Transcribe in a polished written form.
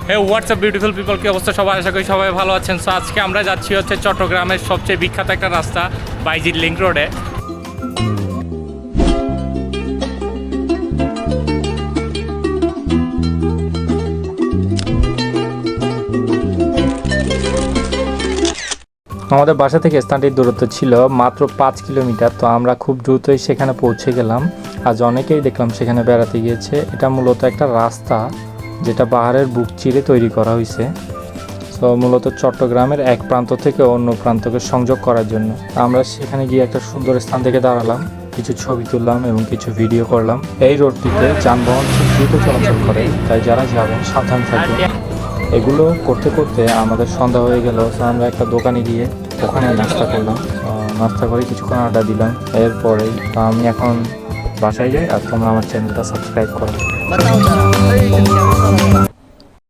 হে WhatsApp beautiful people, কি অবস্থা সবাই? আশা করি সবাই ভালো আছেন। সো আজকে আমরা যাচ্ছি হচ্ছে চট্টগ্রামের সবচেয়ে বিখ্যাত একটা রাস্তা বাইজির লিংক রোডে। আমাদের বাসা থেকে স্থানটির দূরত্ব ছিল মাত্র 5 কিলোমিটার। তো আমরা খুব দ্রুতই সেখানে পৌঁছে গেলাম। আজ অনেকেই দেখলাম সেখানে বেড়াতে গিয়েছে। এটা মূলত একটা রাস্তা যেটা পাহাড়ের বুক চিরে তৈরি করা হয়েছে। তো মূলত চট্টগ্রামের এক প্রান্ত থেকে অন্য প্রান্তকে সংযোগ করার জন্য। আমরা সেখানে গিয়ে একটা সুন্দর স্থান থেকে দাঁড়ালাম, কিছু ছবি তুললাম এবং কিছু ভিডিও করলাম। এই রোডটিতে যানবাহন খুব দ্রুত চলাচল করে, তাই যারা যাবেন সাবধান থাকবেন। এগুলো করতে করতে আমাদের সন্ধ্যা হয়ে গেল। তো আমরা একটা দোকানে গিয়ে ওখানে নাস্তা করলাম। নাস্তা করে কিছুক্ষণ আড্ডা দিলাম। এরপরেই আমি এখন বাসায় যাই, আর তোমরা আমার চ্যানেলটা সাবস্ক্রাইব করো।